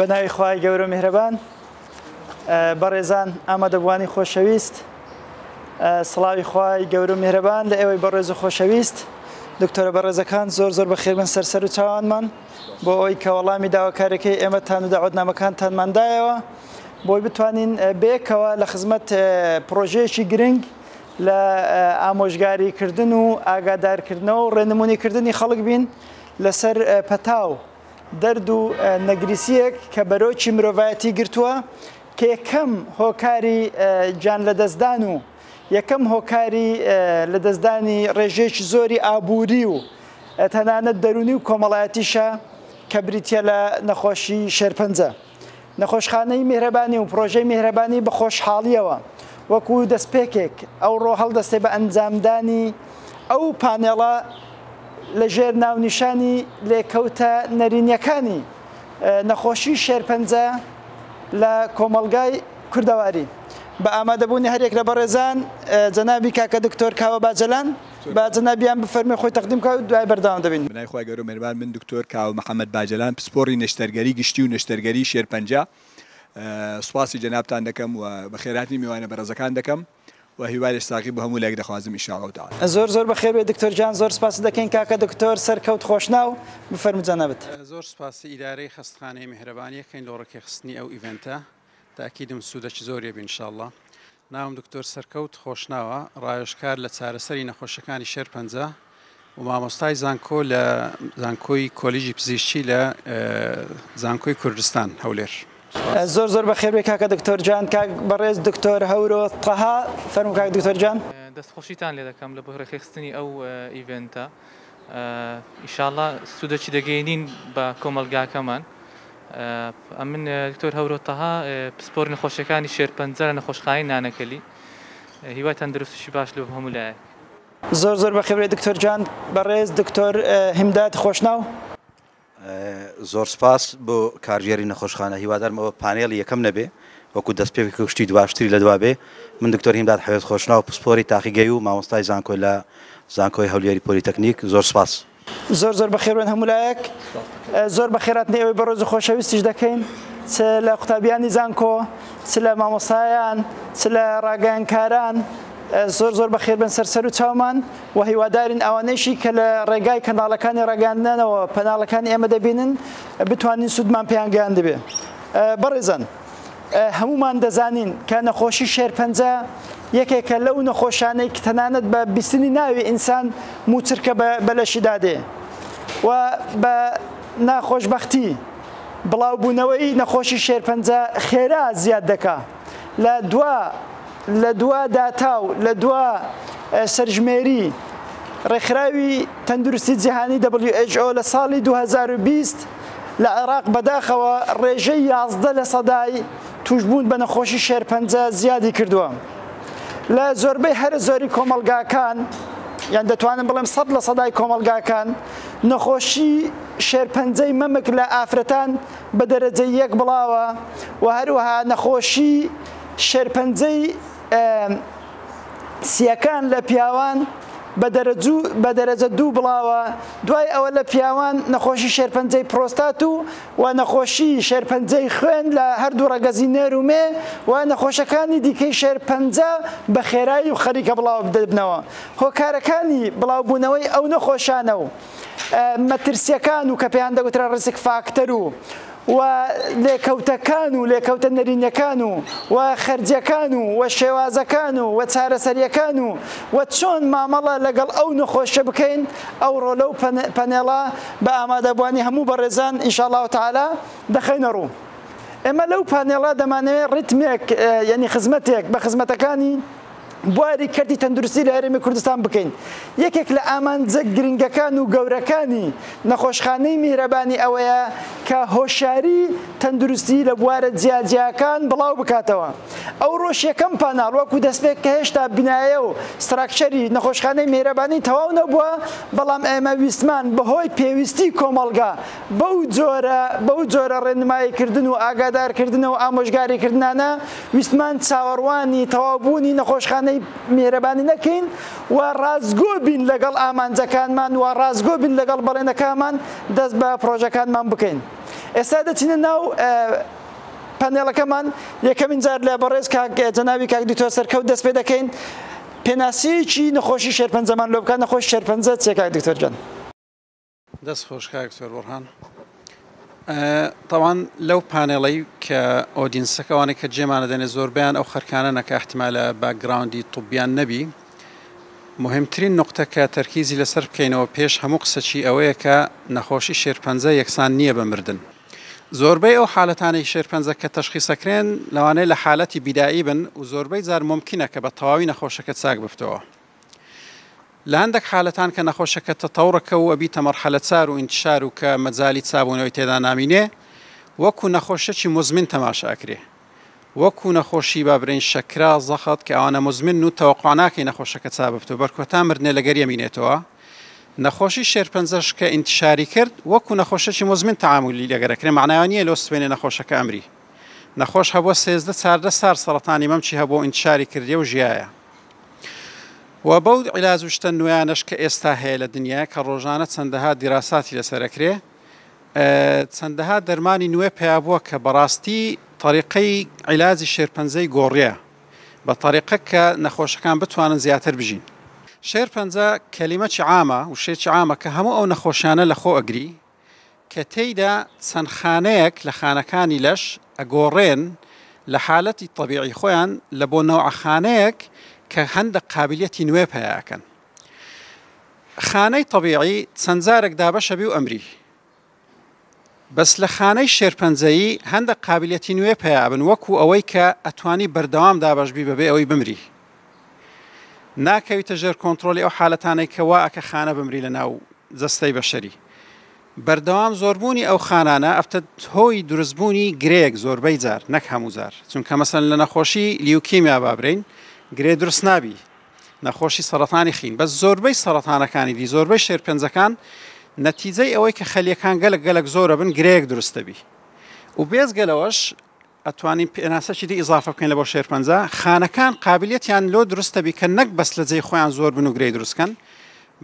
بەناوی خوای گەورە میهرەبان بەڕێزان ئامادەبوانی خۆشەویست سڵاوی خوای گەورە میهرەبان لە ئێوەی بەڕێز و خۆشەویست دکتۆرە بەڕێزەکان زۆر بەخێر بن سەرسەر و چاوانمان بۆ ئەوەی کە وەڵامی داواکارەکەی ئێمەتان و داوەتنامەکانتانماندایەوە بۆی بتوانین بێکەوە لە خزمەت پرۆژەیەکی گرنگ لە ئامۆژگاریکردن و ئاگادارکردنەوە و ڕێنمونیکردنی خەڵک بین لەسەر پەتاو دەرد و نەگریسیەک کە بەرۆکی مرۆڤایەتی گرتووە کە یەکەم هۆکاری جان لەدەستدان و یەکەم هۆکاری لەدەستدانی ڕێژەیەکی زۆری ئابووری و تەنانەت دەرونی و کۆمەڵایەتیشە کە بریتە لە نەخۆشی شێرپەنجە. نەخۆشخانەی میهرەبانی و پرۆژەی میهرەبانی بە خۆشحاڵیەوە وەکو دەستپێکێک ئەو ڕۆ هەڵدەستێ بە ئەنجامدانی ئەو پانێڵە لەژێر ناونیشانی لێکەوتە نەرینیەکانی نەخۆشی شێرپەنجە لە کۆمەڵگای کوردەواری بە ئامادەبوونی هەرێک لە بەڕێزان جەنابی کاکە دکتۆر کاوە باجەلان با جەنابیان بفەرمێ خۆی تەقدیم کە دوای بەردەوام دەبین. بەناوی خوای گەورە میهرەبان من دکتۆر کاوە محەممەد باجەلان پسپۆڕی نەشتەرگەری گشتی و نەشتەرگەری شێرپەنجە سوپاسی جەنابتان دەکەم و بە خێراتنی میوانە بەڕێزەکان دەکەم و هیوای لەشتاقی بە هەموو لایەک دەخوازم ئینشاءالله تعالی. زۆر بەخێر بێ دکتۆر جان زۆر سپاس دەکەین کاکە دکتۆر سەرکەوت خۆشناو بفەرمو جەنابەت. زۆر سپاسی ئیدارەی خەستخانەی میهرەبانیەکەین لۆ ڕێکخستنی ئەو ئیڤنتە تاکیدم سوودەکی زۆریە بێ ئینشاءالله. ناوم دکتۆر سەرکەوت خۆشناوە ڕایۆژکار لە چارەسەری نەخۆشەکانی شێرپەنجە و مامۆستای زانکۆ لە زانکۆی کۆلیژی پزیشکی لە زانکۆی کوردستان هەولێر. زۆر بەخێر بێ کاکە دکتۆر جان کاک بەڕێز دکتۆر هەورۆ تەها فەرموو کاک دکتۆر جان. دەستخۆشیتان لێ دەکەم لە بۆ ڕێکخستنی ئەو ئیڤنتە ئینشاءالله سوودەکی دەگەینین بە کۆمەلگاکەمان. من دکتۆر هەورۆ تەها پسپۆڕ نەخۆشیەکانی شێرپەنجە لە نەخۆشخانەی نانەکەلی هیوای تەندروستیی باش لێ هەموو لایەک. زۆر بەخێر بێ دکتۆر جان بەڕێز دکتۆر هیمداد خۆشناو. زۆر سپاس بۆ کارژێری نەخۆشخانە هیوادارم ئەوە پانێڵی یەکەم نەبێ وەکو دەستپێکی کوشتی دواشتری لە دوا بێ. من دکتۆر هیمداد حەوێت خۆشناو پسپۆری تاقیگەی و مامۆستای زانکۆ لە زانکۆی هەولێری پۆلیتەکنیک زۆر سپاس. زۆر بەخێر بن هەموو لایەک زۆر بەخێراتنی ئەوەی بە ڕۆژ خۆشەویستیش دەکەین چ لە قوتابیانی زانکۆ چ لە مامۆستایان چ لە ڕاگەیانکاران زۆر بەخێر بن سەرسەر و چاومان و هیوادارین ئەوانەیشی کە لە ڕێگای کەناڵەکانی ڕاگەاندنەوە پەناڵەکانی ئێمە دەبینن بتوانین سوودمان پێیان گەیان دەبێ. بەڕێزان هەمومان دەزانین کە نەخۆشی شێرپەنجە یەکێکە لەو نەخۆشانەی کە تەنانەت بە بیستنی ناوی ئینسان موچرکە بەلەشی دادێ و بە ناخۆشبەختی بڵاوبوونەوەی نەخۆشی شێرپەنجە خێرا زیاد دەکا لە دوا داتاو لە دوا سەرژمێری ڕێکخراوی تەندروستی جیهانی WHO لە ساڵی 2020 لە عێراق بەداخەوە ڕێژەی 11% توشبوون بە نەخۆشی شێرپەنجە زیادی کردووە. لە زۆربەی هەر زۆری کۆمەلگاکان یان دەتوانم بڵێم 100% کۆمەلگاکان نەخۆشی شێرپەنجەی مەمک لە ئافرەتان بە دەرەجەی 1 بڵاوە و هەروەها نەخۆشی شێرپەنجەی سیەکان لە پیاوان بە دەرەجە 2 بڵاوە. دوای ئەوە لە پیاوان نەخۆشی شێرپەنجەی پرۆستات و نەخۆشی شێرپەنجەی خوێن لە هەردوو ڕەگەزی نێرومێ و نەخۆشەکانی دیکەی شێرپەنجە بە خێرایی و خەریکە بڵاو بدەبنەوە. هۆکارەکانی بڵاوبوونەوەی ئەو نەخۆشانە و مەترسیەکان و کە پێیان دەگوترا ڕسک فاکتەر و لێکەوتەکان و لێکەوتە نەرینەکان و خەرجیەکان و شێوازەکان و چارەسەریەکان و چۆن مامەڵە لەگەڵ ئەو نەخۆشە بکەین ئەو ڕۆلە و پەنێڵە بە ئامادەبوانی هەموو بەڕێزان ئینشاءالله تعالی دەخەینە ڕوو. ئێمە لەو پانێڵە دەمانەوێت ڕیتمێک یعنی خزمەتێک بە خزمەتەکانی بواری کردی تەندروستی لە هەرێمی کوردستان بکەین. یەکێک لە ئامانجە گرنگەکان و گەورەکانی نەخۆشخانەی میهرەبانی ئەوەیە کە هۆشیاری تەندروستی لە بوارە جیاجیاکان بڵاو بکاتەوە. ئەو ڕۆژ یەکەم پاناڵ وەکو دەستپێک کە هێشتا بینایە و ستراکچەری نەخۆشخانەی میهرەبانی تەواو نەبووە بەڵام ئێمە ویستمان بەهۆی پێویستی کۆمەڵگا بەو جۆرە ڕێنماییکردن و ئاگادارکردن و ئامۆژگاریکردنانە ویستمان چاوەڕوانی تەواوبوونی نەخۆشخانەی میهرەبانی نەکەین و ڕازگۆ بین لەگەڵ ئامانجەکانمان و ڕازگۆ بین لەگەڵ بەڵێنەکانمان دەست بە پرۆژەکانمان بکەین. ئێستا دەچینە ناو پانێڵەکەمان یەکەمین جار لە بەڕێز جەنابی کاک دکتۆر سەرکەوت دەست پێ دەکەین پێناسیەیەکی نەخۆشی شێرپەنجەمان لۆ بکات نەخۆشی شێرپەنجە چییە کاک دکتۆر جان؟ دەست خۆش کاک دکتۆر بورهان طبعا لەو پانێڵەی کە ئۆدینسەکەوانێک کە جێمانە دەنێ زۆربیان ئەو خەرکانە نەکە احتیمالە باکگراوندی طوبیان نەبی مهمترین نقطە کە تەرکیزی لەسەر بکەینەوە پێش هەموو قسەچی ئەوەیە کە نەخۆشی شێرپەنجە یەکسان نییە بە مردن زۆربەی ئەو حالەتانەی شێرپەنجە کە تەشخیصەکرێن لەوانەیە لە حالەتی بیدایی بن و زۆربەی جار ممکنە کە بە تەواوی نەخۆشەکە چاک بفتەوە لە هەندێک حالەتان کە نەخۆشەکە تەتەوڕەکە و ئەبیتە مەرحەلە چار و ئینتشار و کە مەجالی چابوونەوەی تێدا نامینێ وەکو نەخۆشەکی مزمن تەماشاکرێ وەکو نەخۆشی بابرین شەکرا زەخەت کە ئەوانە مزمن و تەوەقع ناکەی نەخۆشەکە چا بفتەوە بەرکۆتا مردنێ لەگەر یەمینێتەوە نەخۆشی شێرپەنجەش کە ئینتشاری کرد وەکو نەخۆشەکی مزمن تەعاملی لەگەرەکرێ معناوە نییە لۆ سوێنێ نەخۆشەکە ئەمری نەخۆش هەبووە 13 سار سەرەتانی مەمچی هەبوو ئینتشاری کردێ و ژیایە و بەو عیلاج و شتە نوێیانش کە ئێستا هەیە لە دنیا کە ڕۆژانە چەندەها دیراساتی لەسەرەکرێ چەندەها دەرمانی نوێ پێیا بووە کە بەڕاستی طریقەی عیلاجی شێرپەنجەی گۆڕیە بە طریقە کە نەخۆشەکان بتوانن زیاتر بژین شێرپەنجە کەلیمەی عامە و شێرکی عامە کە هەموو ئەو نەخۆشیانە لە خۆ ئەگری کە تێیدا چەند خانەیەک لە خانەکانی لەش ئەگۆڕێن لە حالەتی طبیعی خۆیان لە بۆ نەوع خانەیەک کە هەندێک قابلیەتی نوێ پێیاکەن خانەی طبیعی چەند جارێک دابەشە بی و ئەمری بەس لە خانەی شێرپەنجەیی هەندێک قابلیەتی نوێ پێیابن وەکو ئەوەی کە ئەتوانی بەردەوام دابەشبی بەبێ ئەوەی بمری ناکەویتە ژێر کۆنتترۆلی ئەو حالەتانەی کە وا ئەکە خانە بمری لە ناو جەستەی بەشەری بەردەوام زۆربوونی ئەو خانانە ئەفتە هۆی دروستبوونی گرێک زۆربەی جار نەک هەموو جار چونکە مەسەن لە نەخۆشی لیوکیمیا بابرین گرێ دروست نابی نەخۆشی سەرەتانی خین بەس زۆربەی سەرەتانەکانی دی زۆربەی شێرپەنجەکان نەتیجەی ئەوەی کە خەلیەکان گەلک زۆرە بن گرەیەک دروستە بی و بێزگەلەوەش ئەتوانین پێناسەکی دی ئیزافە بکەین لە بۆ شێرپەنجە خانەکان قابلیەتیان لۆ دروستە بی کە نەک بەس لە جێی خۆیان زۆر بن و گرەی دروستکەن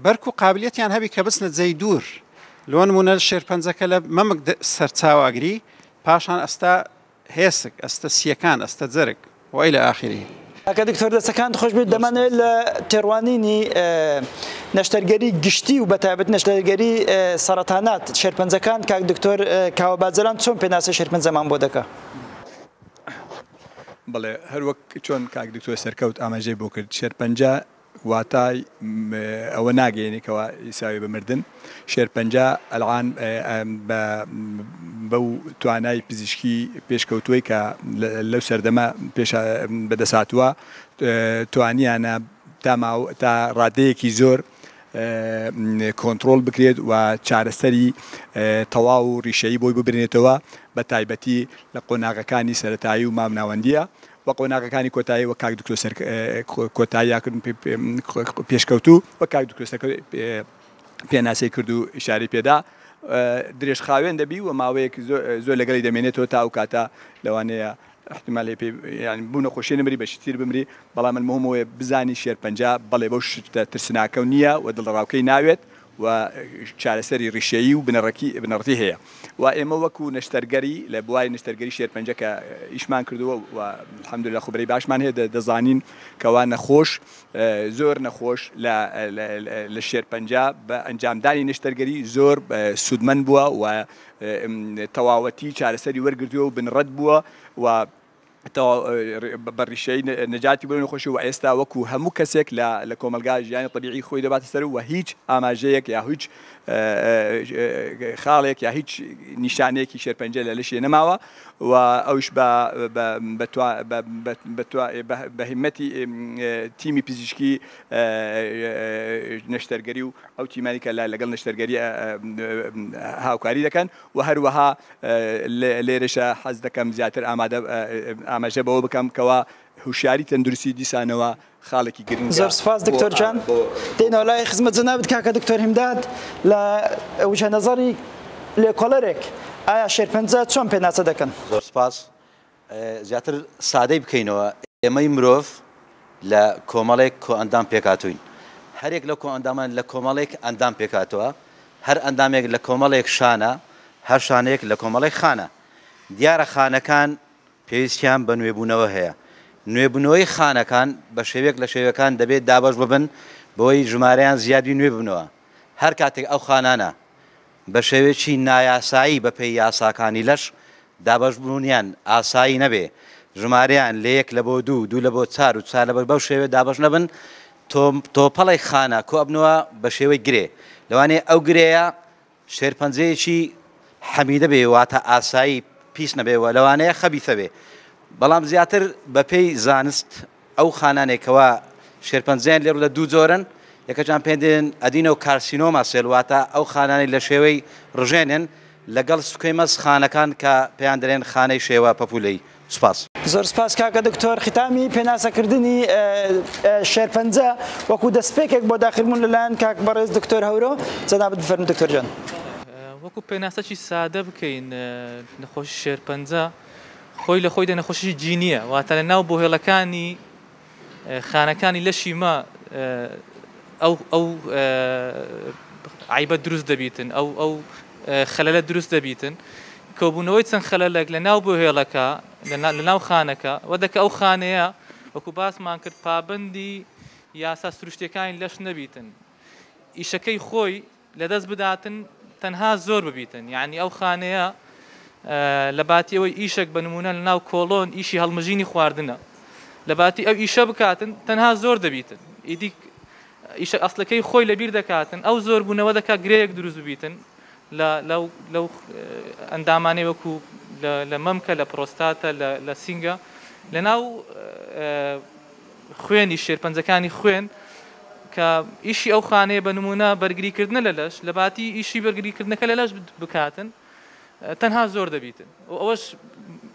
بەرکو قابلیەتیان هەبی کە بچنە جێی دوور لۆ نمونە شێرپەنجەکە لە مەمک سەرچاواگری پاشان ئەستا هێسک ئەستە سیەکان ئەستە جەرگ وإلى آخره. ئەکە دکتۆر دەستەکان خۆش بیت دەمانێت لە تێڕوانینی نەشتەرگەری گشتی و بەتایبەت نەشتەرگەری سەرەتانات شێرپەنجەکان کاک دکتۆر کاوە باجەلان چۆن پێناسە شێرپەنجەمان بۆ دەکا؟ بەڵێ هەر وەک چۆن کاک دکتۆر سەرکەوت ئاماژەی بۆ کرد شێرپەنجە واتای ئەوە ناگەێنێکەوە ئیساوی بمردن شێرپەنجە ئەلعان بەو توانای پزیشکی پێشکەوتووی کە لەو سەردەما پێش بەدەساتووە توانیانە تا ڕادەیەکی زۆر کۆنتترۆل بکرێت و چارەسەری تەواو و ڕیشەیی بۆی ببرێتەوە بە تایبەتی لە قۆناغەکانی سەرەتایی و مامناوەندیە وە قۆناغەکانی کۆتایی وە کاک دکتۆر کۆتاییاکردن پێشکەوتوو وە کاک دکتۆر پێناسەی کرد و ئیشارەی پێدا درێژخاوێن دەبی و ماوەیەک زۆر لەگەڵی دەمێنێتەوە تا ئەو کاتە لەوانەیە احتمال بوو نەخۆشی نمری بەشی تیر بمری بەڵام من مهمەوەی بزانی شێرپەنجە بەڵێ بەو ترسناکە نییە و دڵڕاوکەی ناوێت و چارەسەری ڕیشەیی و بنەڕەتی هەیە و ئێمە وەکو نەشتەرگەری لە بوای نەشتەرگەری شێرپەنجە کە ئیشمان کردووە و الحەمدولillah خوبەی باشمان هەیە دەزانین کەوا نەخۆش زۆر نەخۆش لە شێرپەنجە بە ئەنجامدانی نەشتەرگەری زۆر سودمەند بووە و تەواوەتی چارەسەری وەرگرتووە و بنڕەت بووە و بەڕیشەی نەجاتی بۆ نەخۆشی و ئێستا وەکو هەموو کەسێک لە کۆمەلگا ژیانی طبیعی خۆی دەباتە سەر و هیچ ئاماژەیەک یا هیچ خاڵێک یا هیچ نیشانەیەکی شێرپەنجە لە لەشێ نەماوە و ئەوش بە هیمەتی تیمی پزیشکی نەشتەرگەری و ئەو تیمانی کە لەگەڵ نەشتەرگەری هاوکاری دەکەن و هەروەها لێرەشە حەز دەکەم زیاتر ئاماژە بەوە بکەم کەوا هوشیاری تەندروستی دیسانەوە خاڵێکی گرنگە. زۆر سپاس دکتۆر جان. دێنەوە لای خزمەت جەنابەت کاکە دکتۆر هیمداد لە وجهە نەزەری لێکۆڵەرێک ئایا شێرپەنجە چۆن پێناسە دەکەن؟ زۆر سپاس. زیاتر سادەی بکەینەوە ئێمەی مرۆڤ لە کۆمەڵێک کۆ ئەندام پێکاتوین. هەرێک لە کۆ ئەندامان لە کۆمەڵێک ئەندام پێکاتەوە، هەر ئەندامێک لە کۆمەڵێک شانە، هەر شانەیەک لە کۆمەڵی خانە دیارە خانەکان پێویستیان بە نوێبوونەوە هەیە نوێبوونەوەی خانەکان بە شێوەیەک لە شێوەکان دەبێت دابەش ببن بۆی ژمارەیان زیادی نوێ ببنەوە هەر کاتێک ئەو خانانە بە شێوەیەکی نایاسایی بە پێی یاساکانی لەش دابەش بوونیان ئاسایی نەبێ ژمارەیان لە 1 لە بۆ 2 2 لە بۆ 4 و 4 لە بەو شێوێ دابەش نەبن تۆپەڵی خانە کۆ ئەبنەوە بە شێوەی گرێ لەوانەیە ئەو گرەیە شێرپەنجەیەکی حەمیدە بێ واتە ئاسایی پیس نەبێەوە لەوانەیە خەبیثە بێ بەڵام زیاتر بە پێی زانست ئەو خانانێکەوە شێرپەنجەیان لێڕ لە 2 جۆرن یەکەجان پێدێن ئەدینە و کارسینۆما سێلواتە ئەو خانانی لە شێوەی ڕژێنن لەگەڵ سوکەی مەز خانەکان کە پێیان دەرێن خانەی شێوە پەپولەی سوپاس زۆر سپاس کاکە دکتۆر ختامی پێناسەکردنی شێرپەنجە وەکو دەستپێکێک بۆ داخلبوون لەلایەن کاک بەڕێز دکتۆر هەورۆ جەنابەت بفەرمون دکتۆر جان وەکو پێناسەکی سادە بکەین نەخۆشی شێرپەنجە خۆی لە خۆیدا نەخۆشی جینیە واتە لە ناو بۆهێڵەکانی خانەکانی لەشی مە ئەو عیبە دروست دەبیتن ئەو خەلەلە دروست دەبیتن کۆبوونەوەی چەند خەلەلێک لە ناو بۆهێڵەکە لە ناو خانەکە وەدەکە ئەو خانەیە وەکو باسمان کرد پابندی یاسا سروشتەکانی لەش نەبیتن ئیشەکەی خۆی لەدەست بداتن تەنها زۆر ببیتن یعنی ئەو خانەیە لە باتی ئەوەی ئیشێک بە نمونە لە ناو کۆڵۆن ئیشی هەڵمەژینی خواردنە لە باتی ئەو ئیشە بکاتن تەنها زۆر دەبیتن ئیدی ئیشە ئەسلەکەی خۆی لەبیر دەکاتن ئەو زۆر بوونەوە دەکا گرەیەک دروست ببیتن لەو ئەندامانەی وەکو لە مەمکە لە پرۆستاتە لە سینگە لە ناو خوێنی شێرپەنجەکانی خوێن کە ئیشی ئەو خانەیە بە نمونە بەرگریکردنە لە لەش لە باتی ئیشی بەرگریکردنەکە لە لەش بکاتن تەنها زۆر دەبیتن ئەوەش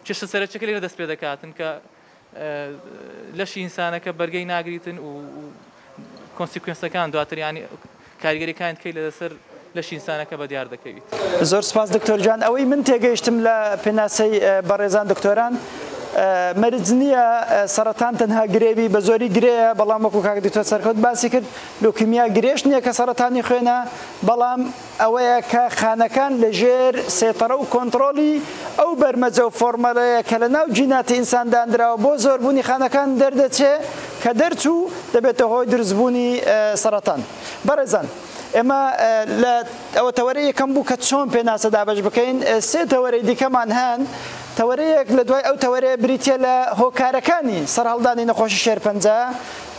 کێشە سەرچەکە لێرە دەست پێ دەکاتن کە لەشی ئینسانەکە بەرگەی ناگریتن و کۆنسیکوێنسەکان دواتر ینی کاریگەریەکان کەی لەسەر لەشی ئینسانەکە بە دیار دەکەویت زۆر سپاس دکتۆر جان ئەوەی من تێگەیشتم لە پێناسەی بەڕێزان دکتۆران مەرج نییە سەرەتان تەنها گرێوی بە زۆری گرەیە بەڵام وەکو کاک دکتۆر سەرکەوت باسی کرد لۆکیمیا گرێش نییە کە سەرەتانی خوێنە بەڵام ئەوەیە کە خانەکان لەژێر سێتەڕە و کۆنتترۆلی ئەو بەرمەجە و فۆرمەلەیە کە لە ناو جیناتی ئینساندانراوە بۆ زۆربوونی خانەکان دەردەچێ کە دەرچوو دەبێتە هۆی دروستبوونی سەرەتان بەڕێزان ئێمە لە ئەوە تەوەرەی یەکەم بوو کە چۆن پێناسە دابش بکەین سێ تەوەرەی دیکەمان هەن تەوەرەیەک لە دوای ئەو تەوەرەیە بریتە لە هۆکارەکانی سەرهەڵدانی نەخۆشی شێرپەنجە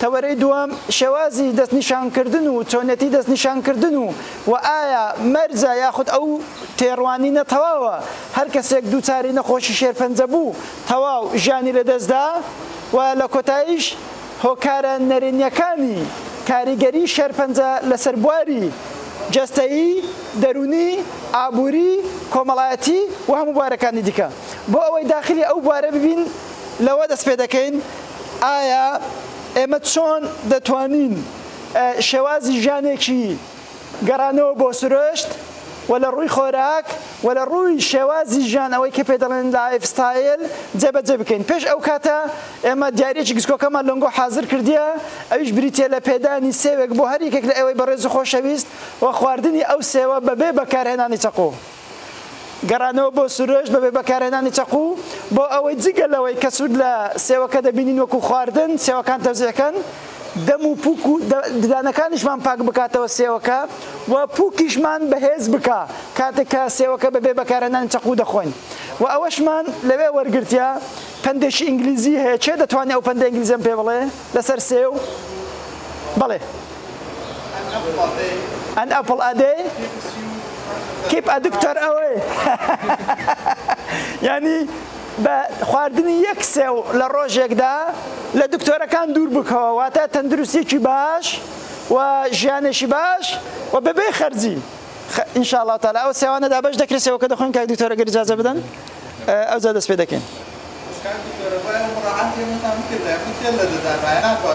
تەوەرەی دووەم شێوازی دەستنیشانکردن و چۆنێتی دەستنیشانکردن و ئایا مەرجە یاخود ئەو تێڕوانینە تەواوە هەر کەسێک دووچاری نەخۆشی شێرپەنجە بوو تەواو ژیانی لەدەستدا و لە کۆتاییش هۆکارە نەرێنیەکانی کاریگەری شێرپەنجە لەسەر بواری جەستەیی دەرونی ئابووری کۆمەڵایەتی و هەموو بوارەکانی دیکە بۆ ئەوەی داخلی ئەو بوارە ببین لەوە دەست پێ دەکەین ئایا ئێمە چۆن دەتوانین شێوازی ژیانێکی گەڕانەوە بۆ سروشت و لە ڕووی خۆراک و لە ڕووی شێوازی ژیان ئەوەی کە پێ دەڵێن لایف ستایل جێبەجێ بکەین پێش ئەو کاتە ئێمە دیارێکی گسکۆکەمان لەنگۆ حازر کردیە ئەویش بریتە لە پێدانی سێوێک بۆ هەر یەکێک لە ئێوەی بەڕێز و خۆشەویست و خواردنی ئەو سێوە بەبێ بەکارهێنانی چەقۆ گەڕانەوە بۆ سروشت بەبێ بەکارهێنانی چەقۆ بۆ ئەوەی جگە لەوەی کە سوود لە سێوەکە دەبینین وەکو خواردن سێوەکان تەوزیەکەن دەم و پووک و ددانەکانیشمان پاک بکاتەوە سێوەکە و پووکیشمان بەهێز بکە کاتێک کە سێوەکە بەبێ بەکارهێنانی چەقۆ دەخۆین و ئەوەشمان لەوێ وەرگرتیا پندێکی ئینگلیزی هەیە چێ دەتوانێت ئەو پندە ئینگلیزیم پێ بڵێ لەسەر سێو بڵێ an apple a day keep a doctor away ینی بە خواردنی یەک سێو لە ڕۆژێکدا لە دکتۆرەکان دوور بکەوە واتە تەندروستێکی باش و ژیانێکی باش و بەبێ خەرجی ئینشاءالله تەعالی ئەو سێوانە دابەش دەکرێت سێوەکە دەخۆین کاک دکتۆرە گەر ئیجازە بدەن ئەوجا دەست پێ دەکەین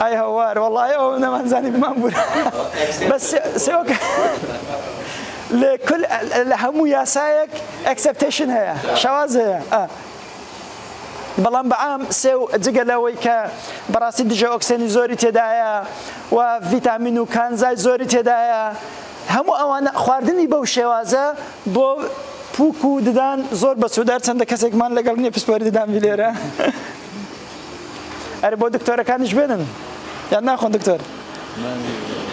ئای هەوار وەڵڵای ئەو نەمانزانی بمان بوون بەس سێوەکە لە هەموو یاسایەک ئەکسەپتیشن هەیە شەواز هەیە بەڵام بەعام سێو جگە لەوەی کە بەڕاستی دژە ئۆکسێنی زۆری تێدایە و ڤیتامین و کانزای زۆری تێدایە هەموو ئەوانە خواردنی بەو شێوازە بۆ پووک و ددان زۆر بە سوودار چەندە کەسێکمان لەگەڵ نییە پسپۆری ددان لێرە ئەرە بۆ دکتۆرەکانیش بێنن یان ناخۆن دکتۆر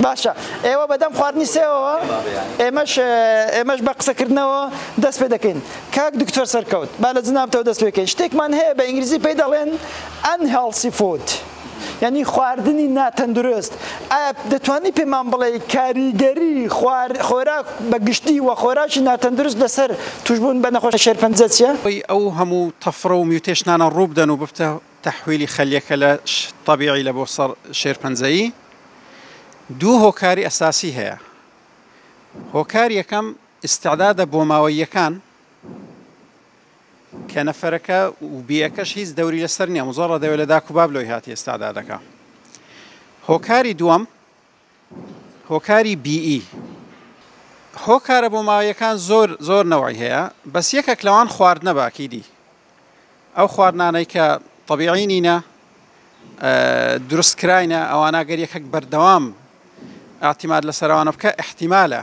باشە ئێوە بەدەم خواردنی سێەوە ئێمەش بە قسەکردنەوە دەست پێ دەکەین کاک دکتۆر سەرکەوت با لە جنابتەوە دەست پێکەین شتێکمان هەیە بە ئینگلیزی پێی دەڵێن unhealthy food یعنی خواردنی ناتەندروست ئایا دەتوانی پێمان بڵێ کاریگەری خۆراک بە گشتی و خۆراکی ناتەندروست لەسەر توشبوون بە نەخۆشە شێرپەنجە چیە؟ ئەو هەموو تەفڕە و میوتێشنانە ڕوو بدەن و ببتە تەحویلی خەلیەکە لە طبیعی لە بۆ سەر شێرپەنجەیی دوو هۆکاری ئەساسی هەیە هۆکاری یەکەم ئیستعدادە بۆ ماوەییەکان کە نەفەرەکە و بیەکەش هیچ دەوری لەسەر نییە زۆڕە دەوێت لە داک و بابلۆی هاتی ئێستادادەکە هۆکاری دووەم هۆکاری بیئی هۆکارە بۆ ماوەیەکان زۆر نەوەی هەیە بەس یەکێک لەوان خواردنە باکیدی ئەو خواردنانەی کە طبیعی نینە دروستکراینە ئەوانە گەر یەکێک بەردەوام ئاعتیماد لەسەرەوانە بکە احتیمالە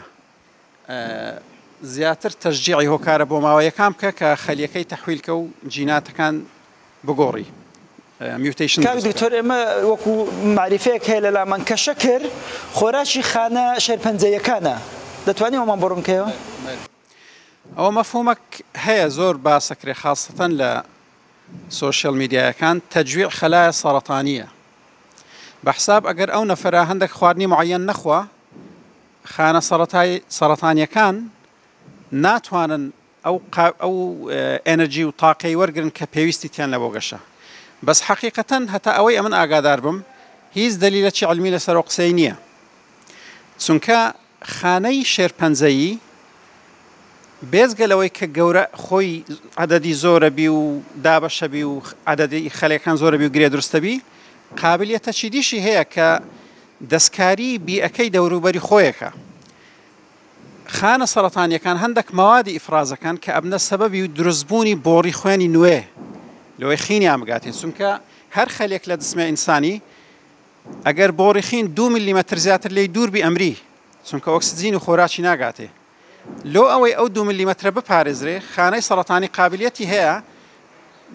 زیاتر تەشجیعی هۆکارە بۆ ماوەیەکان بکە کە خەلیەکەی تەحویلکە و جیناتەکان بگۆڕی میوتیشن دکتۆر ئێمە وەکو معریفەیەک هەیە لە لامان کە شەکر خۆراشی خانە شێرپەنجەیەکانە دەتوانانی ئەومان بۆ ڕوونکەیەوە ئەوە مەفهومێک هەیە زۆر باسەکرێ خاستەن لە سوشیال میدیایەکان تەجویع خەلایە سەرەتانیە بەحساب ئەگەر ئەو نەفەرە هەندێک خواردنی معەن نەخوا خانە سەرەتانیەکان ناتوانن ئەو ئەنەرژی و تاقەی وەرگن کە پێویستی تیان لە بۆ گەشە بەس حەقیقەتەن هەتا ئەوەی ئەمن ئاگادار بم هیچ دەلیلەکی علمی لەسەر قسەی نییە چونکە خانەی شێرپەنجەیی بێزگەلەوەی کە گەورە خۆی عەدەدی زۆرە بی و دابەشە بی و عەدەدی خەلەکان زۆرە بی و گرێ دروستە بی قابلیەتە چیدیشی هەیە کە دەستکاری بیئەکەی دەوروبەری خۆیەکە خانە سەرەتانیەکان هەندێک مەوادی ئیفرازەکان کە ئەبنە سەبەبی و دروستبوونی بۆڕی خوێنی نوێ لەوەی خینیان بگاتێت چونکە هەر خەلێک لە جسمە ئینسانی ئەگەر بۆڕی خین 2 میلیمەتر زیاتر لێی دوور بی ئەمری چونکە ئۆکسجین و خۆراکی ناگاتێ لۆ ئەوەی ئەو 2 میلیمەترە بپارێزرێ خانەی سەرەتانی قابلیەتی هەیە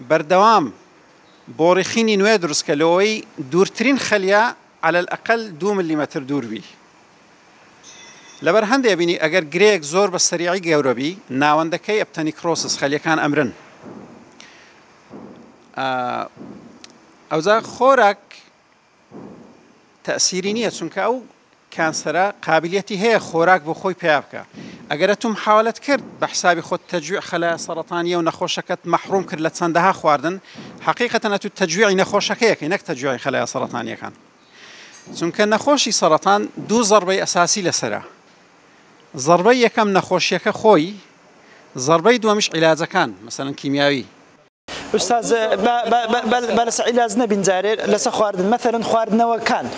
بەردەوام بۆڕی خینی نوێ دروستکە لەوەی دوورترین خەلیە على الأقل 2 میلیمەتر دوور بی لەبەر هەندێک بینی ئەگەر گرێک زۆر بە سەریعی گەورە بی ناوەندەکەی ئەپتەنی کرۆسس خەلیەکان ئەمرن ئەوجا خۆراک تەسیری نییە چونکە ئەو کانسەرە قابلیەتی هەیە خۆراک بۆ خۆی پیا بکە ئەگەرە توم حاولت کرد بە حسابی خۆت تەجویع خەلایە سەرەتانیە و نەخۆشەکەت مەحروم کرد لە چەندەها خواردن حەقیقەتەن ئەتوو تەجویعی نەخۆشەکەیەکەی نەک تەجویعی خەلایە سەرەتانیەکان چونکە نەخۆشی سەرەتان دوو زەربەی ئەساسی لەسەرە زەربەی یەکەم نەخۆشیەکە خۆی زەربەی دووەمیش عیلاجەکان مەسەڵەن کیمیاوی ئوستاز بە لەسەر عیلاج نەبین جارێ لەسەر خواردن مەثەلەن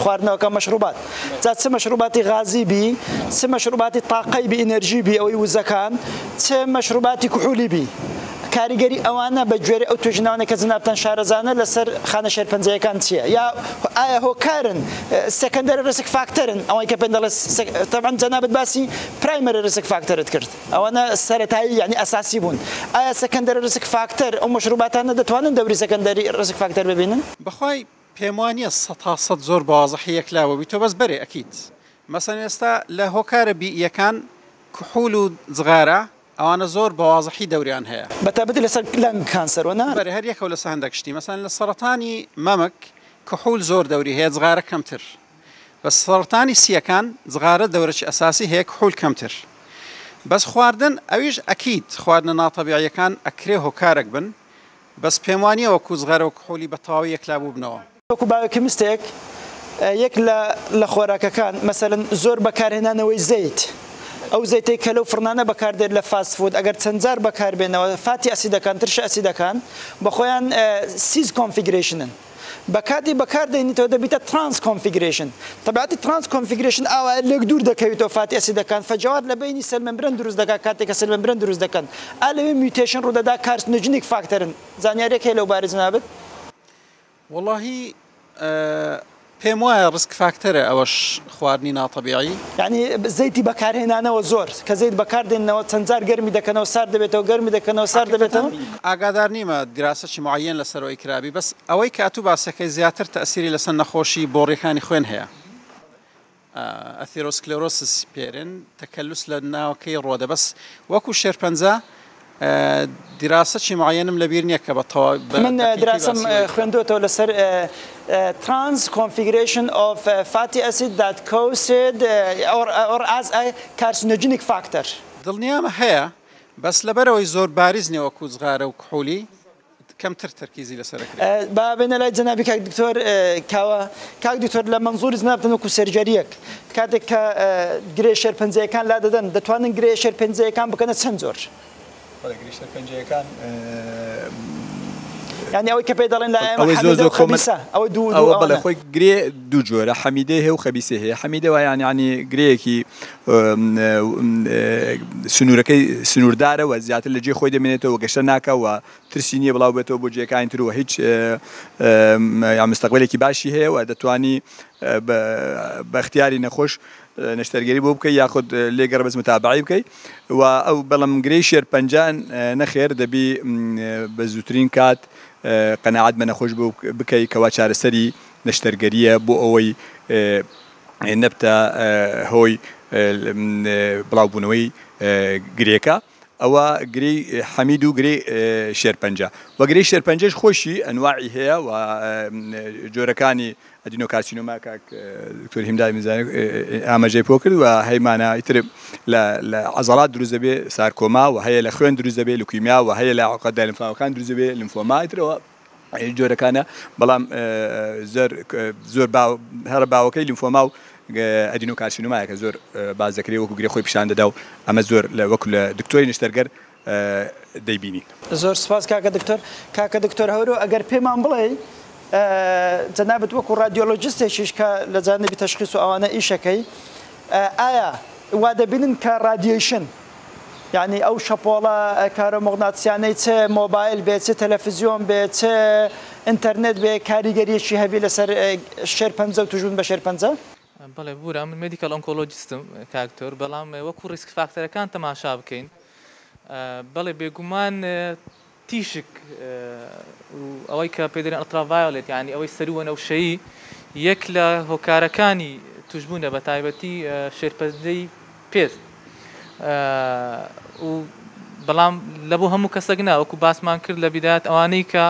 خواردنەوەکە مەشروبات جا چ مەشروباتی غازی بی چ مەشروباتی تاقەی بی ئینەرژی بی ئەوەی وزەکان چ مەشروباتی کوحولی بی کاریگەری ئەوانە بە گوێرە ئەو توێژناوانە کە جنابتان شارەزانە لەسەر خانە شێرپەنجەیەکان چییە یا ئایا هۆکارن سەکەندەرە ڕسک فاکتەرن ئەوەی کە پێم دەڵێ تەبعاً جەنابەت باسی پرایمەری ڕسک فاکتەرت کرد ئەوانە سەرەتایی یعنی ئەساسی بوون ئایا سەکەندەرە ڕسک فاکتەر ئەو مەشروباتانە دەتوانن دەوری سەکەندەری ڕسک فاکتەر ببینن بەخوای پێم وانە 100% زۆر بەوازەحی یەکلاوەبی تۆ بەس بەرێ ئەکید مەسەڵەن ئێستا لە هۆکارە بیئیەکان کوحول و جغارە ئەوانە زۆر بەوازەحی دەوریان هەیە بەتابەتی لەسەر لەنگ کانسەرۆنا بەرە هەر یەکەوە لەسەر هەندێک شتی مەسەڵەن لە سەرەتانی مەمک کحول زۆر دەوری هەیە جغارە کەمتر بە سەرەتانی سیەکان جغارە دەورەی ئەساسی هەیە کحول کەمتر بەس خواردن ئەویش ئەکید خواردنە ناتەبیعیەکان ئەکرێ هۆکارێک بن بەس پێم وانیە وەکو جغارە و کحولی بە تەواوی یەکلابوو بنەوە وەکو باوێکیمستێک یەک لە خۆراکەکان مەسەڵەن زۆر بەکارهێنانەوەی زەیت ئەو زەیتەی کە لەو فرنانە بەکاردێت لە فاست فود ئەگەر چەند جار بەکاربێنەوە فاتی ئەسیدەکان ترشە ئەسیدەکان بە خۆیان سیز کۆنفیگریشنن بە کاتی بەکاردێنیتەوە دەبیتە ترانس کۆنفیگریشن تەبعاتی ترانس کۆنفیگریشن ئاوا لێک دوور دەکەوێتەوە فاتی ئەسیدەکان فەجەوات لە بینی سەلمەمبرن دروست دەکات کاتێککە سەلمەمبرن دروست دەکەن ئالەوێ میوتیشن ڕوودەدا کارسنۆجینیک فاکتەرن زانیارێک هەیە لەو بارز نابێت وەڵاهی پێم وایە ڕسک فاکتەرە ئەوەش خواردنی ناتەبیعی يعني زەیتی بەکارهێنانەوە زۆر کە زەیت بەکاردێنەوە چەند جار گەرمی دەکەنەوە سارد دەبێتەوە گەرمی دەکەنەوە سارد دەبێتەوە ئاگادار نیمە دیراسەی معین لەسەرەوەی کرابی بەس ئەوەی کاتوو باسەکەی زیاتر تەسیری لەسەر نەخۆشی بۆڕیەکانی خوێن هەیە ئەثیرۆسکلێرۆسس پێرن تەکەلوس لە ناوەکەی ڕۆدە بەس وەکو شێرپەنجە دیراسەی معینم لەبیر نییە کە بەتەواو من دراسم خوێندوەوە لەسەر trans configuration of fatty acid that caused or as a carcinogenic factor. دڵنیامە هەیە بەس لەبەرەوەی زۆر باریز نیە وەکو جغارە و کحولی کەمتر تەرکیزی لەسەرەکرێت با بێنە لای جەنابی کاک دکتۆر کاک دکتۆر لە منزوری جنابتن وەکو سەرجەریەک کاتێک کە گرێ شێرپەنجەیەکان لا دەدەن دەتوانن گرێ شێرپەنجەیەکان بکەنە چەند زۆر گریشتە پەنجەکان يعني ئەوەی کە پێ دەڵێن لە ئەوە دوو بەڵێ خۆی گرێ دوو جۆرە حەمیدە هەیە و خەبیسە هەیە حەمیدەوە ینی گرەیەکی سنوورەکەی سنووردارەوە زیاتر لە جێ خۆی دەمێنێتەوە گەشتە ناکەوە ترسی نییە بڵاو بێتەوە بۆ جێەکانی ترەوە هیچ مستەقبلێکی باشی هەیە و دەتوانی بە اختیاری نەخۆش نەشتەرگەری بۆ بکەی یاخود لێگەڕ بەس متابعی بکەی و ئەو بەڵام گرەی شێرپەنجان نەخێر دەبی بە زووترین کات قەناعەت بە نەخۆش بکەی کەوا چارەسەری نەشتەرگەریە بۆ ئەوەی نەبتە هۆی بڵاوبوونەوەی گرێکە ئەوە گرەی حەمید و گرەی شێرپەنجە و گرەی شێرپەنجەش خۆشی ئەنواعی هەیە و جۆرەکانی ئەدینۆکارسینۆما کاک دکتۆر هیمدای میزانی ئاماژەی پۆ کرد و هەیمانە ئیتر لە عەزەڵات دروست دەبێ سارکۆما و هەیە لە خوێن دروست دەبێ لوکیمیا و هەیە لە عقەدە لیمفاوەکان دروست دەبێ لیمفۆما ئیترەوە جۆرەکانە بەڵام زۆر هەر باوەکەی لیمفۆما و ئەدینۆکارسینۆمایە کە زۆر باز دەکرێت وەکو گرێ خۆی پیشان دەدا و ئەمە زۆر وەکو لە دکتۆری نیشتەرگەر دەیبینی زۆر سپاس کاکە دکتۆر هەورۆ ئەگەر پێمان بڵێ جەنابەت وەکو رادیۆلۆجیستێکیش کە لە جانبی تەشخیص و ئەوانە ئیشەکەی ئایا وا دەبینن کە رادیۆیشن یعنی ئەو شەپۆڵە کارۆمەغناتسیانەی چ مۆبایل بێت چ تەلەڤیزیۆن بێت چ ئینتەرنێت بێ کاریگەریەکی هەبی لەسەر شێرپەنجە و توژبوون بە شێرپەنجە بەڵێ بورە من مێدیکال ئۆنکۆلۆجیستم کاکتۆر بەڵام وەکو ڕیسک فاکتەرەکان تەماشا بکەین بەڵێ بێگومان تیشک ئەوەی کە پێدرێن ئەلترافایۆلێت یعنی ئەوەی سەروە نەوشەیی یەک لە هۆکارەکانی توشبوونە بە تایبەتی شێرپەنجەی پێست و بەڵام لە بۆ هەموو کەسێک نا وەکو باسمان کرد لە بیدات ئەوانەی کە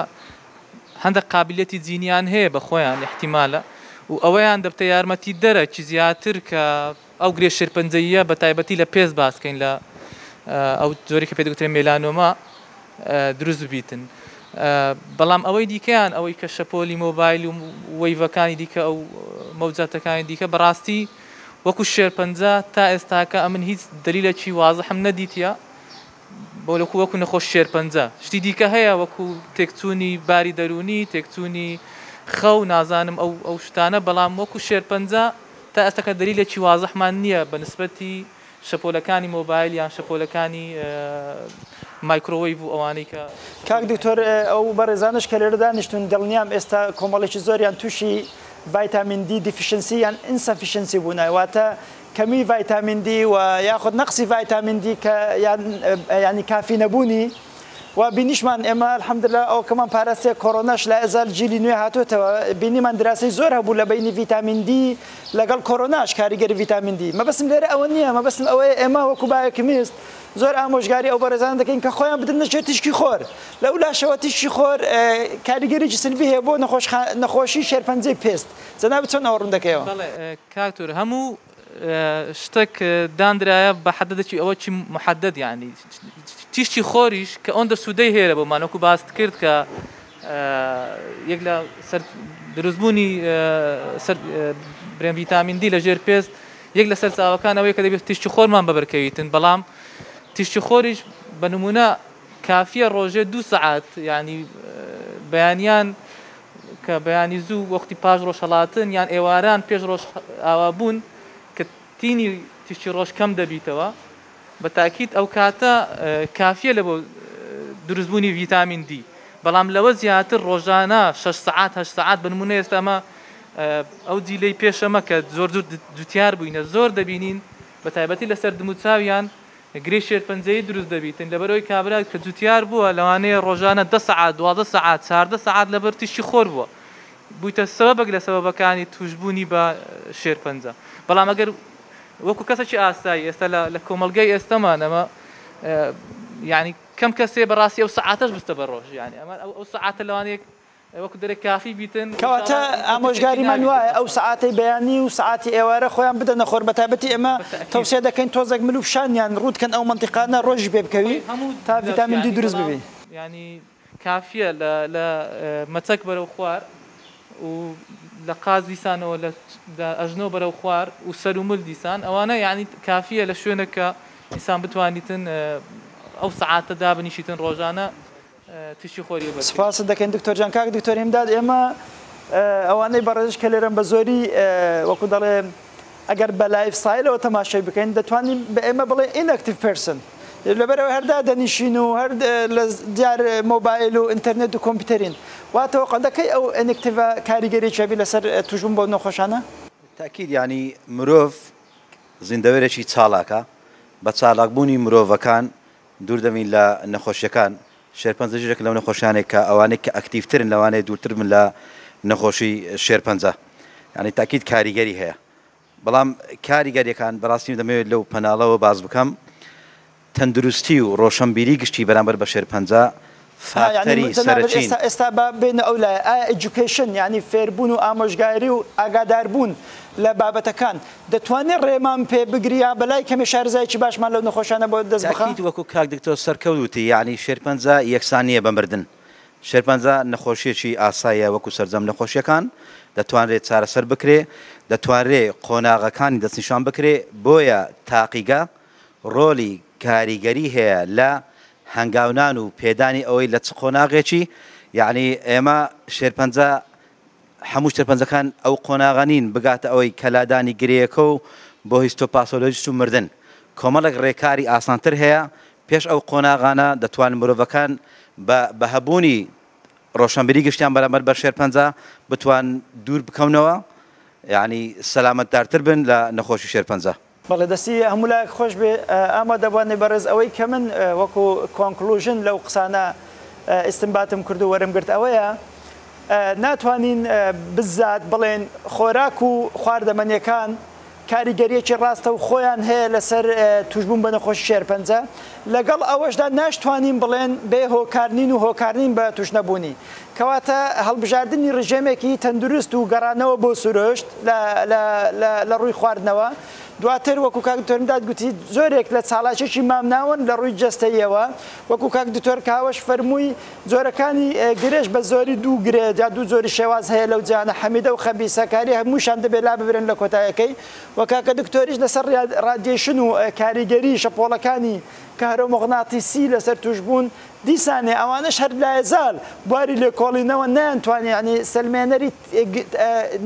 هەندێک قابلیەتی جینیان هەیە بە خۆیان احتیمالە و ئەوەیان دەبتە یارمەتی دەرەکی زیاتر کە ئەو گرێ شێرپەنجەیە بە تایبەتی لە پێست باسکەین لە ئەو جۆری کە پێ دەگوترێن مێلانۆما دروست بیتن بەڵام ئەوەی دیکەیان ئەوەی کە شەپۆلی مۆبایل و وەیڤەکانی دیکە ئەو مەوجاتەکانی دیکە بەڕاستی وەکو شێرپەنجە تا ئێستاکە ئەمن هیچ دلیلێکی وازەحم نەدیتە بۆ وەکو نەخۆش شێرپەنجە شتی دیکە هەیە وەکو تێکچوونی باری دەرونی تێکچوونی خەو نازانم ئەو شتانە بەڵام وەکو شێرپەنجە تا ئێستاکە دلیلێکی وازەحمان نییە بە نسبەتی شەپۆلەکانی مۆبایل یان شەپۆلەکانی مایکرۆوەیڤ و ئەوانەی کە کاک دکتۆر ئەو بەڕێزانش کە لێرە دانیشتون دڵنیام ئێستا کۆمەڵێکی زۆریان تووشی ڤایتامین دی دیفیشنسی یان ئینسەفیشنسی بوونە واتە کەمی ڤایتامین دی و یاخود نەقسی ڤایتامین دی کە ینی کافی نەبوونی و بینیشمان ئێمە الحەمدلله ئەو کەمان پاراستەیە کۆڕۆناش لە ئەزال جیلی نوێ هاتوێتەوە بینیمان دراسی زۆر هەبوو لە بینی ڤیتامین دی لەگەڵ کۆڕۆناش کاریگەری ڤیتامین دی مەبەستم لێرە ئەوە نییە مەبەستم ئەوەیە ئێمە وەکو بایۆکیمیست زۆر ئامۆژگاری ئەو بەڕێزان دەکەین کە خۆیان بدن نەچێت تیشکی خۆر لەو لاشەوە تیشکی خۆر کاریگەریی سلبی هەیە بۆ نەخۆشی شێرپەنجەی پێست جەنابەت چۆن ئەوە ڕوون دەکەیەوە کاکتۆر هەموو شتێک دانرایە بە حەدەدێکی ئەوەی محەدەد یعنی تیشتی خۆریش کە ئەوەندە سوودەی هەیە بۆ مانەوەکو باست کرد کە یەک لە دروستبوونی برێن ڤیتامین دی لە ژێر پێست یەک لە سەرچاوەکان ئەوەیە کە دەبێت تیشتی خۆرمان بەبەرکەویتن بەڵام تیشتی خۆریش بە نمونە کافیە ڕۆژێ 2 سەعات ینی بەیانیان کە بەیانی زوو وەختی پاش ڕۆژهەڵاتن یان ئێواران پێش ڕۆژ ئاوابوون کە تینی تیشتی ڕۆژ کەم دەبیتەوە بە تاکید ئەو کاتە کافیە لە بۆ دروستبوونی ڤیتامین دی بەڵام لەوە زیاتر ڕۆژانە 6 ساعات 8 ساعات بنمونە ئێستا ئەمە ئەو دیلەی پێشەمە کە زۆر جوتیار بووینە زۆر دەبینین بە تایبەتی لەسەر دموچاویان گرێ شێرپەنجەیی دروست دەبیتن لەبەرەوەی کابرا کە جوتیار بووە لەوانەیە ڕۆژانە 10 سعات 12 سعات 14 سعات لەبەر تیشی خۆر بووە بوویتە سەبەبێک لە سەبەبەکانی توشبوونی بە شێرپەنجە بەڵام ئەگەر وەکو کەسێکی ئاسایی ئێستا لە کۆمەلگای ئێستەمانەمە یعنی کەم کەسێ بەڕاستی ئەو سعاتەش بستە بە ڕۆژ یعنی ئەمە ئەو سعاتە لەوانەیە وەکو دەرێک کافی بیتن کەواتە ئامۆژگاریمان وایە ئەو سعاتەی بەیانی و سعاتی ئێوارە خۆیان بدەنە خۆر بە تایبەتی ئێمە تەوسیە دەکەین تۆزێک ملوف شانیان ڕوودکەن ئەو منتیقانە ڕۆژ پێ بکەوی تا ڤیتامین دی دروست ببێ ینی کافیە لە مەچەک بەرەو خوار و لە قاز دیسانەوە لە ئەژنۆ بەرەو خوار و سەر و مل دیسان ئەوانە یعنی کافیە لە شوێنەکە ئینسان بتوانیتن ئەو سعاتە دابنیشیتن ڕۆژانە تشی خۆری بە سپاس دەکەین دکتۆر جان کاک دکتۆر هیمداد ئێمە ئەوانەی بەڕێژ کە لێرەن بە زۆری وەکو دەڵێ ئەگەر بە لایف ستایلەوە تەماشای بکەین دەتوانین بە ئێمە بڵێ inactive person لەبەرەوە هەردا دەنیشین و هەر لە دیار مۆبایل و ئینتەرنێت و کۆمپیوتەرین واتەوە قەندەکەی ئەو inactive کاریگەری چەبی لەسەر توشبوون بۆ نەخۆشانە تاکید ینی مرۆڤ زیندەوەرێکی چالاکە بە چالاکبوونی مرۆڤەکان دوور دەمین لە نەخۆشیەکان شێرپەنجەژێک لەو نەخۆشیانێک کە ئەوانەی کە ئەکتیڤترن لەوانەیە دوورتر من لە نەخۆشی شێرپەنجە ینی تاکید کاریگەری هەیە بەڵام کاریگەریەکان بەڕاستی دەمەوێت لەو پەناڵەوە باز بکەم تەندروستی و ڕۆشنبیری گشتی بەرامبەر بە شێرپەنجە فاکتەری سەرچین ئێستا بێنە ئەو لای ئایا ئێجوکیشن ینی فێربوون و ئامۆژگاری و ئاگاداربوون لە بابەتەکان دەتوانێت ڕێمان پێ بگریا بەلای کەمێ شارزایکی باشمان لەو نەخۆشانە بۆ دەست بخات وەکو کاک دکتۆر سەرکەوتی یعنی شێرپەنجە یەکسانیە بە مردن شێرپەنجە نەخۆشیەکی ئاساییە وەکو سەرجەم نەخۆشیەکان دەتوانرێت چارەسەر بکرێ دەتوانرێت قۆناغەکانی دەستنیشان بکرێ بۆیە تاقیگە ڕۆلی کاریگەری هەیە لە هەنگاونان و پێدانی ئەوەی لە چ قۆناغێکی یعنی ئێمە شێرپەنجە هەموو شێرپەنجەکان ئەو قۆناغانین بگاتە ئەوەی کەلادانی گرەیەکە و بۆ هیستۆپاسۆلۆژیست و مردن کۆمەڵێک ڕێکاری ئاسانتر هەیە پێش ئەو قۆناغانە دەتوانن مرۆڤەکان بە هەبوونی ڕۆشنبیری گشتیان بەرامبەر بە شێرپەنجە بتوان دوور بکەونەوە یعنی سەلامەتدارتر بن لە نەخۆشی شێرپەنجە بەڵێ دەستی هەموو لایەک خۆش بێ ئاما دەبوانێ بەڕێز ئەوەی کە من وەکو کۆنکلوژن لەو قسانە ئیستنباتم کرد و وەرم گرت ئەوەیە ناتوانین بزات بڵێن خۆراک و خواردەمەنیەکان کاریگەریەکی ڕاستە و خۆیان هەیە لەسەر توشبوون بە نەخۆشی شێرپەنجە لەگەڵ ئەوەشدا ناشتوانین بڵێن بێ هۆکارنین و هۆکارنین بە توش نەبوونی کەواتە هەڵبژاردننی ڕژێمێکی تەندروست و گەڕانەوە بۆ سروشت لە ڕووی خواردنەوە دواتر وەکو کاک دکتۆر هیمداد گوتی زۆرێک لە چالاکێکی مامناون لە ڕووی جەستەیەوە وەکو کاک دکتۆر کاوەش فەرمووی جۆرەکانی گرێش بە زۆری دوو گرێ یا دوو زۆری شێواز هەیە لەو جیانە حەمیدە و خەبیسەکاری هەمووشان دەبێت لا ببرن لە کۆتایەکەی وە کاکە دکتۆریش لەسەر ڕادیێشن و کاریگەری شەپۆڵەکانی کارۆمەغناتیسی لەسەر توشبوون دیسانێ ئەوانش هەر لایەزال بواری لێکۆڵینەوە نەیانتوانێت ینی سلمێنەری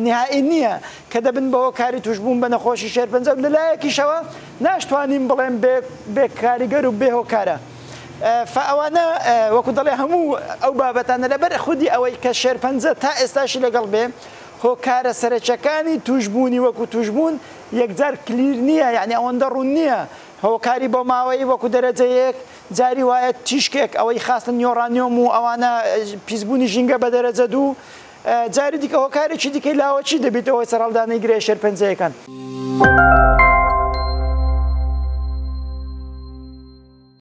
نهایی نییە کە دەبن بەوە کاری توشبوون بە نەخۆشی شێرپەنجە و لەلایەکیشەوە ناشتوانین بڵێن بێ کاریگەر و بێ هۆکارە فەوانە وەکو دەڵێ هەموو ئەو بابەتانە لەبەر خودی ئەوەی کە شێرپەنجە تا ئێستاشی لەگەڵ بێ هۆکارە سەرچەکانی توشبوونی وەکو توشبوون یەکجار کلیر نییە یعنی ئەوەندە ڕوون نییە هۆکاری بۆ ماوەی وەکو دەرەجەیەک جاری وایە تیشکێک ئەوەی خاستن یۆڕانیۆم و ئەوانە پیسبوونی ژینگە بە دەرەجە دوو جاری دیکە هۆکارێکی دیکەی لاوەچی دەبێتەوەی سەرهەڵدانی گرێ شێرپەنجەیەکان.